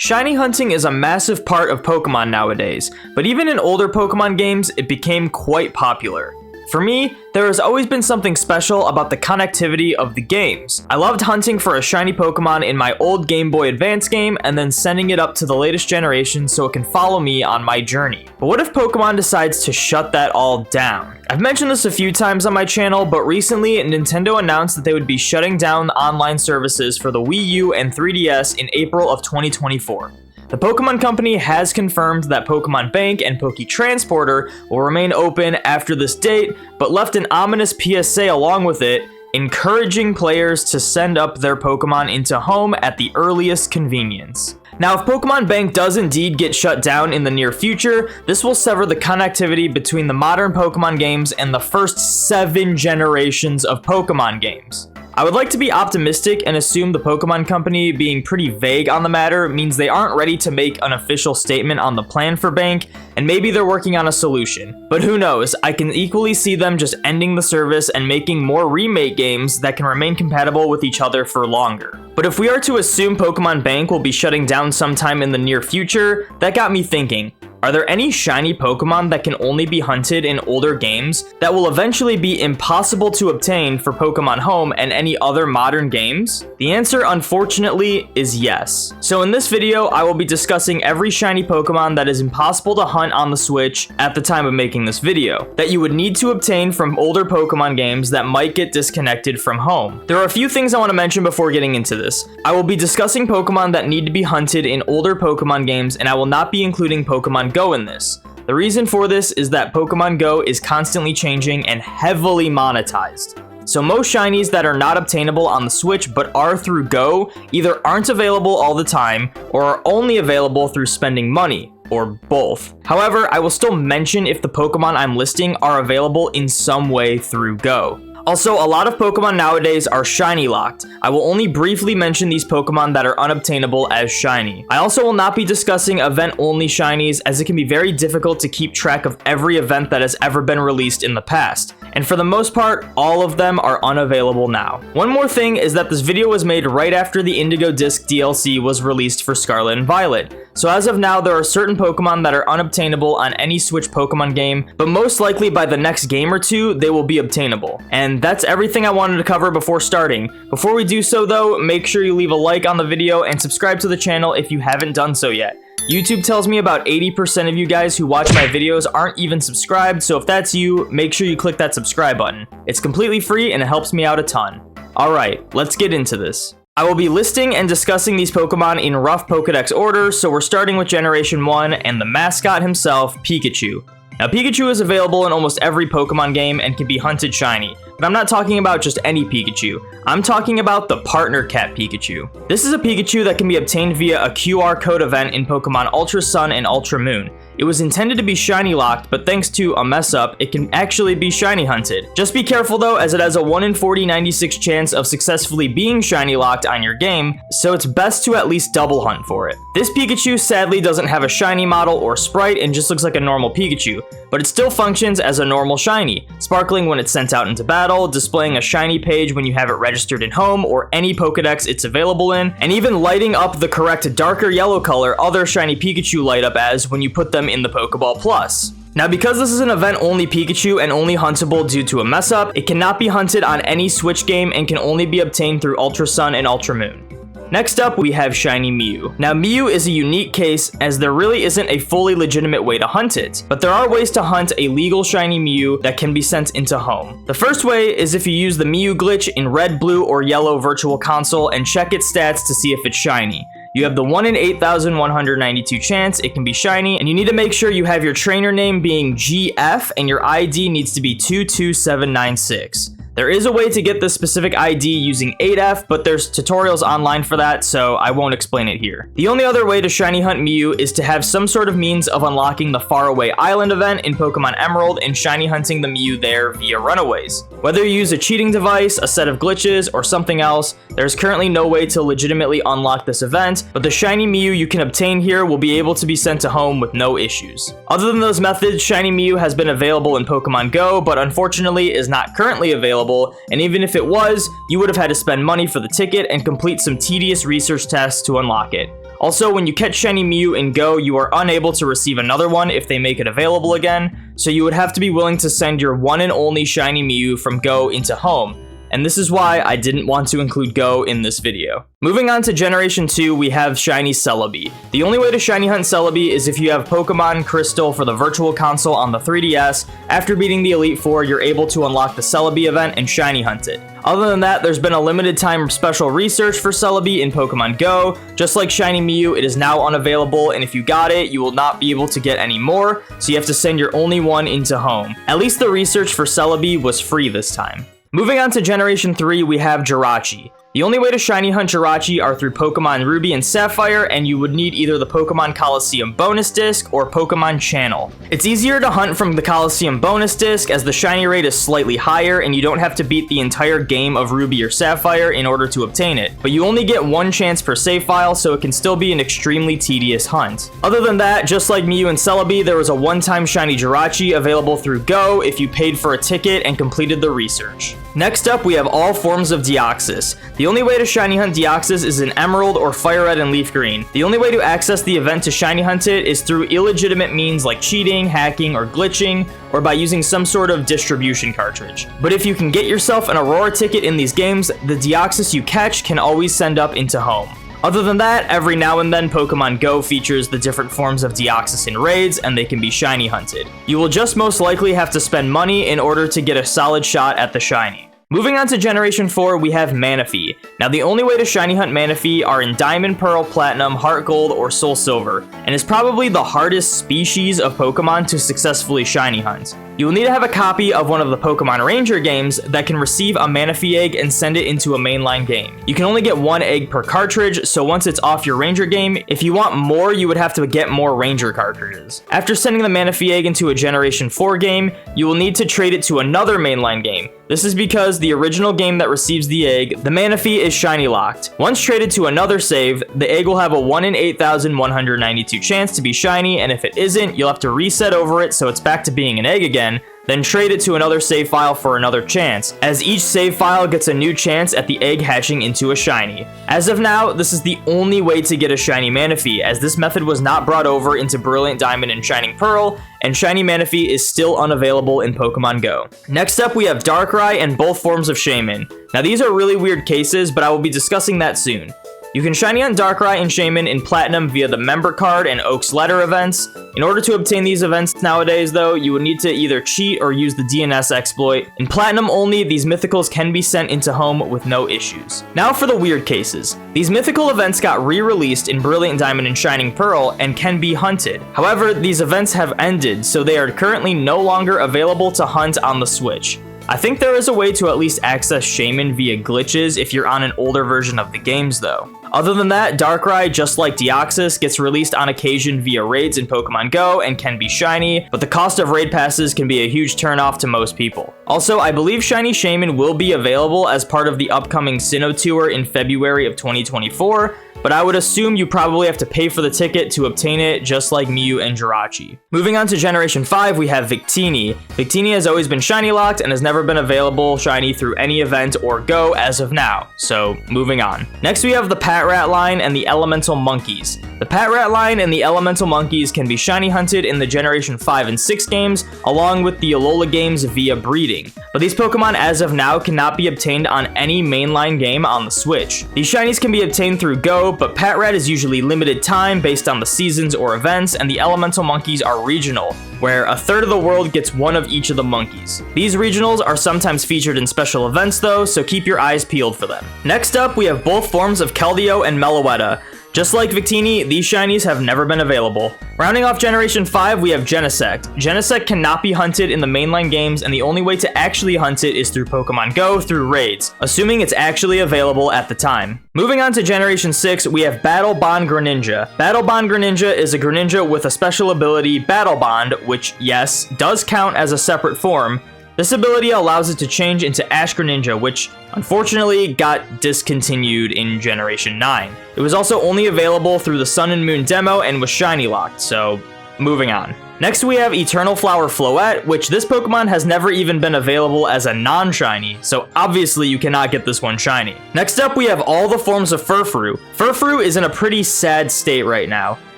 Shiny hunting is a massive part of Pokemon nowadays, but even in older Pokemon games, it became quite popular. For me, there has always been something special about the connectivity of the games. I loved hunting for a shiny Pokemon in my old Game Boy Advance game and then sending it up to the latest generation so it can follow me on my journey. But what if Pokemon decides to shut that all down? I've mentioned this a few times on my channel, but recently Nintendo announced that they would be shutting down the online services for the Wii U and 3DS in April of 2024. The Pokemon Company has confirmed that Pokemon Bank and Transporter will remain open after this date, but left an ominous PSA along with it, encouraging players to send up their Pokemon into home at the earliest convenience. Now, if Pokemon Bank does indeed get shut down in the near future, this will sever the connectivity between the modern Pokemon games and the first 7 generations of Pokemon games. I would like to be optimistic and assume the Pokemon Company being pretty vague on the matter means they aren't ready to make an official statement on the plan for Bank, and maybe they're working on a solution. But who knows, I can equally see them just ending the service and making more remake games that can remain compatible with each other for longer. But if we are to assume Pokemon Bank will be shutting down sometime in the near future, that got me thinking. Are there any shiny Pokemon that can only be hunted in older games that will eventually be impossible to obtain for Pokemon Home and any other modern games? The answer, unfortunately, is yes. So in this video, I will be discussing every shiny Pokemon that is impossible to hunt on the Switch at the time of making this video, that you would need to obtain from older Pokemon games that might get disconnected from home. There are a few things I want to mention before getting into this. I will be discussing Pokemon that need to be hunted in older Pokemon games, and I will not be including Pokemon Go in this. The reason for this is that Pokemon Go is constantly changing and heavily monetized. So most shinies that are not obtainable on the Switch but are through Go either aren't available all the time or are only available through spending money, or both. However, I will still mention if the Pokemon I'm listing are available in some way through Go. Also, a lot of Pokemon nowadays are shiny locked. I will only briefly mention these Pokemon that are unobtainable as shiny. I also will not be discussing event-only shinies, as it can be very difficult to keep track of every event that has ever been released in the past. And for the most part, all of them are unavailable now. One more thing is that this video was made right after the Indigo Disc DLC was released for Scarlet and Violet. So as of now, there are certain Pokemon that are unobtainable on any Switch Pokemon game, but most likely by the next game or two, they will be obtainable. And that's everything I wanted to cover before starting. Before we do so though, make sure you leave a like on the video and subscribe to the channel if you haven't done so yet. YouTube tells me about 80% of you guys who watch my videos aren't even subscribed, so if that's you, make sure you click that subscribe button. It's completely free and it helps me out a ton. Alright, let's get into this. I will be listing and discussing these Pokemon in rough Pokedex order, so we're starting with Generation 1 and the mascot himself, Pikachu. Now, Pikachu is available in almost every Pokemon game and can be hunted shiny, but I'm not talking about just any Pikachu. I'm talking about the Partner Cat Pikachu. This is a Pikachu that can be obtained via a QR code event in Pokemon Ultra Sun and Ultra Moon. It was intended to be shiny locked, but thanks to a mess up, it can actually be shiny hunted. Just be careful though, as it has a 1 in 40-96 chance of successfully being shiny locked on your game, so it's best to at least double hunt for it. This Pikachu sadly doesn't have a shiny model or sprite and just looks like a normal Pikachu, but it still functions as a normal shiny, sparkling when it's sent out into battle, displaying a shiny page when you have it registered in home or any Pokedex it's available in, and even lighting up the correct darker yellow color other shiny Pikachu light up as when you put them in the Pokeball Plus. Now, because this is an event-only Pikachu and only huntable due to a mess-up, it cannot be hunted on any Switch game and can only be obtained through Ultra Sun and Ultra Moon. Next up, we have Shiny Mew. Now, Mew is a unique case as there really isn't a fully legitimate way to hunt it, but there are ways to hunt a legal Shiny Mew that can be sent into home. The first way is if you use the Mew glitch in Red, Blue, or Yellow Virtual Console and check its stats to see if it's shiny. You have the 1 in 8,192 chance it can be shiny, and you need to make sure you have your trainer name being GF and your ID needs to be 22796. There is a way to get this specific ID using 8F, but there's tutorials online for that, so I won't explain it here. The only other way to shiny hunt Mew is to have some sort of means of unlocking the Faraway Island event in Pokemon Emerald and shiny hunting the Mew there via Runaways. Whether you use a cheating device, a set of glitches, or something else, there's currently no way to legitimately unlock this event, but the shiny Mew you can obtain here will be able to be sent to home with no issues. Other than those methods, shiny Mew has been available in Pokemon Go, but unfortunately is not currently available, and even if it was, you would have had to spend money for the ticket and complete some tedious research tasks to unlock it. Also, when you catch shiny Mew in Go, you are unable to receive another one if they make it available again, so you would have to be willing to send your one and only shiny Mew from Go into Home. And this is why I didn't want to include Go in this video. Moving on to Generation 2, we have Shiny Celebi. The only way to shiny hunt Celebi is if you have Pokemon Crystal for the Virtual Console on the 3DS. After beating the Elite Four, you're able to unlock the Celebi event and shiny hunt it. Other than that, there's been a limited time special research for Celebi in Pokemon Go. Just like Shiny Mew, it is now unavailable, and if you got it, you will not be able to get any more, so you have to send your only one into Home. At least the research for Celebi was free this time. Moving on to Generation 3, we have Jirachi. The only way to shiny hunt Jirachi are through Pokemon Ruby and Sapphire, and you would need either the Pokemon Coliseum bonus disc or Pokemon Channel. It's easier to hunt from the Coliseum bonus disc as the shiny rate is slightly higher and you don't have to beat the entire game of Ruby or Sapphire in order to obtain it, but you only get one chance per save file, so it can still be an extremely tedious hunt. Other than that, just like Mew and Celebi, there was a one-time shiny Jirachi available through Go if you paid for a ticket and completed the research. Next up, we have all forms of Deoxys. The only way to shiny hunt Deoxys is in Emerald or Fire Red and Leaf Green. The only way to access the event to shiny hunt it is through illegitimate means like cheating, hacking, or glitching, or by using some sort of distribution cartridge. But if you can get yourself an Aurora ticket in these games, the Deoxys you catch can always send up into Home. Other than that, every now and then Pokemon Go features the different forms of Deoxys in raids, and they can be shiny hunted. You will just most likely have to spend money in order to get a solid shot at the shiny. Moving on to Generation 4, we have Manaphy. Now, the only way to shiny hunt Manaphy are in Diamond, Pearl, Platinum, Heart Gold, or Soul Silver, and is probably the hardest species of Pokemon to successfully shiny hunt. You will need to have a copy of one of the Pokemon Ranger games that can receive a Manaphy egg and send it into a mainline game. You can only get one egg per cartridge, so once it's off your Ranger game, if you want more, you would have to get more Ranger cartridges. After sending the Manaphy egg into a Generation 4 game, you will need to trade it to another mainline game. This is because the original game that receives the egg, the Manaphy is shiny locked. Once traded to another save, the egg will have a 1 in 8,192 chance to be shiny, and if it isn't, you'll have to reset over it so it's back to being an egg again, then trade it to another save file for another chance, as each save file gets a new chance at the egg hatching into a shiny. As of now, this is the only way to get a shiny Manaphy, as this method was not brought over into Brilliant Diamond and Shining Pearl, and shiny Manaphy is still unavailable in Pokemon Go. Next up, we have Darkrai and both forms of Shaman. Now, these are really weird cases, but I will be discussing that soon. You can shiny hunt Darkrai and Shaman in Platinum via the Member Card and Oak's Letter events. In order to obtain these events nowadays, though, you would need to either cheat or use the DNS exploit. In Platinum only, these mythicals can be sent into Home with no issues. Now for the weird cases. These mythical events got re-released in Brilliant Diamond and Shining Pearl and can be hunted. However, these events have ended, so they are currently no longer available to hunt on the Switch. I think there is a way to at least access Shaman via glitches if you're on an older version of the games though. Other than that, Darkrai, just like Deoxys, gets released on occasion via raids in Pokemon Go and can be shiny, but the cost of raid passes can be a huge turnoff to most people. Also, I believe Shiny Shaman will be available as part of the upcoming Sinnoh Tour in February of 2024, but I would assume you probably have to pay for the ticket to obtain it, just like Mew and Jirachi. Moving on to Generation 5, we have Victini. Victini has always been shiny locked and has never been available shiny through any event or Go as of now, so moving on. Next we have the Patrat line and the Elemental Monkeys. The Patrat line and the Elemental Monkeys can be shiny hunted in the Generation 5 and 6 games, along with the Alola games via breeding. But these Pokemon as of now cannot be obtained on any mainline game on the Switch. These shinies can be obtained through Go, but Patrat is usually limited time based on the seasons or events, and the Elemental Monkeys are regional, where a third of the world gets one of each of the monkeys. These regionals are sometimes featured in special events though, so keep your eyes peeled for them. Next up, we have both forms of Keldeo and Meloetta. Just like Victini, these shinies have never been available. Rounding off Generation 5, we have Genesect. Genesect cannot be hunted in the mainline games, and the only way to actually hunt it is through Pokemon Go through raids, assuming it's actually available at the time. Moving on to Generation 6, we have Battle Bond Greninja. Battle Bond Greninja is a Greninja with a special ability, Battle Bond, which, yes, does count as a separate form. This ability allows it to change into Ash Greninja, which unfortunately got discontinued in Generation 9. It was also only available through the Sun and Moon demo and was shiny locked, so moving on. Next we have Eternal Flower Floette, which this Pokemon has never even been available as a non-shiny, so obviously you cannot get this one shiny. Next up we have all the forms of Furfrou. Furfrou is in a pretty sad state right now.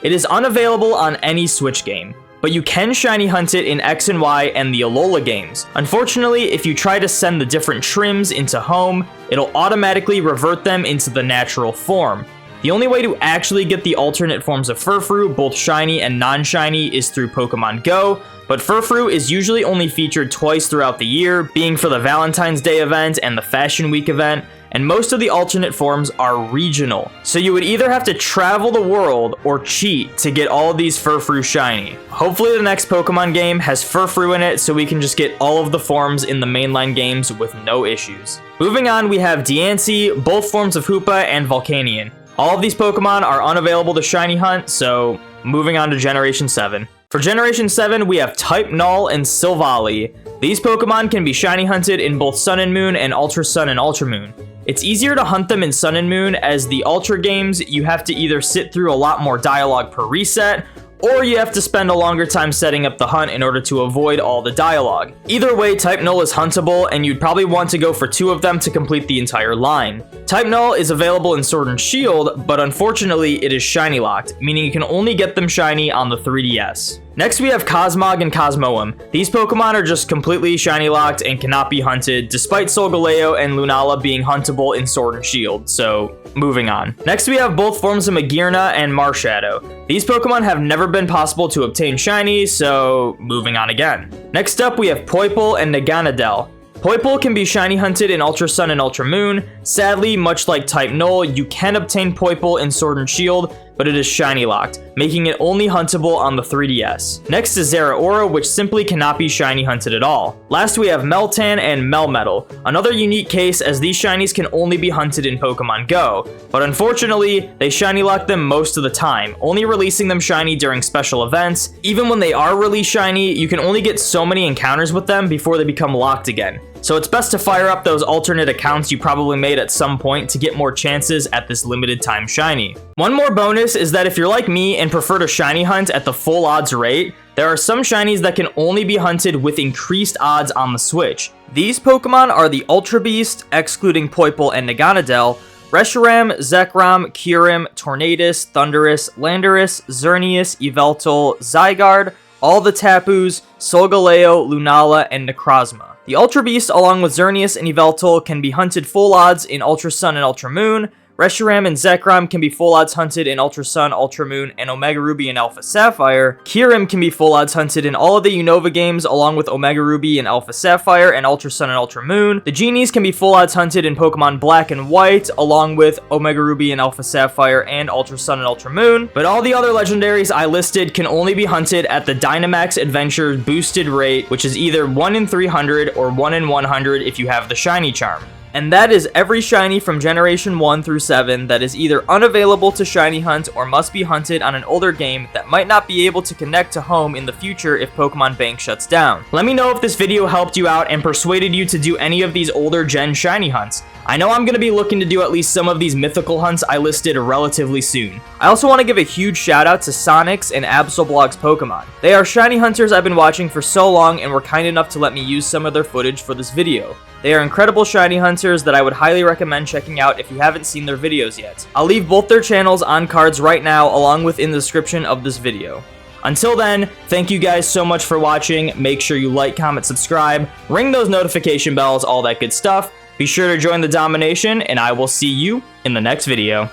It is unavailable on any Switch game, but you can shiny hunt it in X and Y and the Alola games. Unfortunately, if you try to send the different trims into home, it'll automatically revert them into the natural form. The only way to actually get the alternate forms of Furfrou, both shiny and non-shiny, is through Pokemon Go, but Furfrou is usually only featured twice throughout the year, being for the Valentine's Day event and the Fashion Week event, and most of the alternate forms are regional. So you would either have to travel the world or cheat to get all of these Furfrou shiny. Hopefully the next Pokemon game has Furfrou in it so we can just get all of the forms in the mainline games with no issues. Moving on, we have Diancie, both forms of Hoopa, and Volcanion. All of these Pokemon are unavailable to shiny hunt, so moving on to Generation 7. For Generation 7, we have Type Null and Silvally. These Pokemon can be shiny hunted in both Sun and Moon and Ultra Sun and Ultra Moon. It's easier to hunt them in Sun and Moon, as the Ultra games, you have to either sit through a lot more dialogue per reset, or you have to spend a longer time setting up the hunt in order to avoid all the dialogue. Either way, Type Null is huntable, and you'd probably want to go for 2 of them to complete the entire line. Type Null is available in Sword and Shield, but unfortunately it is shiny locked, meaning you can only get them shiny on the 3DS. Next we have Cosmog and Cosmoem. These Pokemon are just completely shiny locked and cannot be hunted, despite Solgaleo and Lunala being huntable in Sword and Shield, so moving on. Next we have both forms of Magearna and Marshadow. These Pokemon have never been possible to obtain shiny, so moving on again. Next up we have Poipole and Naganadel. Poipole can be shiny hunted in Ultra Sun and Ultra Moon. Sadly, much like Type Null, you can obtain Poipole in Sword and Shield, but it is shiny locked, making it only huntable on the 3DS. Next is Zeraora, which simply cannot be shiny hunted at all. Last we have Meltan and Melmetal, another unique case as these shinies can only be hunted in Pokemon Go, but unfortunately, they shiny lock them most of the time, only releasing them shiny during special events. Even when they are released shiny, you can only get so many encounters with them before they become locked again. So it's best to fire up those alternate accounts you probably made at some point to get more chances at this limited time shiny. One more bonus is that if you're like me and prefer to shiny hunt at the full odds rate, there are some shinies that can only be hunted with increased odds on the Switch. These Pokemon are the Ultra Beast, excluding Poipole and Naganadel, Reshiram, Zekrom, Kyurem, Tornadus, Thundurus, Landorus, Xerneas, Yveltal, Zygarde, all the Tapus, Solgaleo, Lunala, and Necrozma. The Ultra Beast, along with Xerneas and Yveltal, can be hunted full odds in Ultra Sun and Ultra Moon. Reshiram and Zekrom can be full odds hunted in Ultra Sun, Ultra Moon, and Omega Ruby and Alpha Sapphire. Kyurem can be full odds hunted in all of the Unova games, along with Omega Ruby and Alpha Sapphire and Ultra Sun and Ultra Moon. The Genies can be full odds hunted in Pokemon Black and White, along with Omega Ruby and Alpha Sapphire and Ultra Sun and Ultra Moon. But all the other legendaries I listed can only be hunted at the Dynamax Adventure boosted rate, which is either 1 in 300 or 1 in 100 if you have the Shiny Charm. And that is every shiny from Generation 1 through 7 that is either unavailable to shiny hunt or must be hunted on an older game that might not be able to connect to home in the future if Pokemon Bank shuts down. Let me know if this video helped you out and persuaded you to do any of these older gen shiny hunts. I know I'm going to be looking to do at least some of these mythical hunts I listed relatively soon. I also want to give a huge shout out to Sonics and Absolblog's Pokemon. They are shiny hunters I've been watching for so long and were kind enough to let me use some of their footage for this video. They are incredible shiny hunters that I would highly recommend checking out if you haven't seen their videos yet. I'll leave both their channels on cards right now along with in the description of this video. Until then, thank you guys so much for watching. Make sure you like, comment, subscribe, ring those notification bells, all that good stuff. Be sure to join the domination, and I will see you in the next video.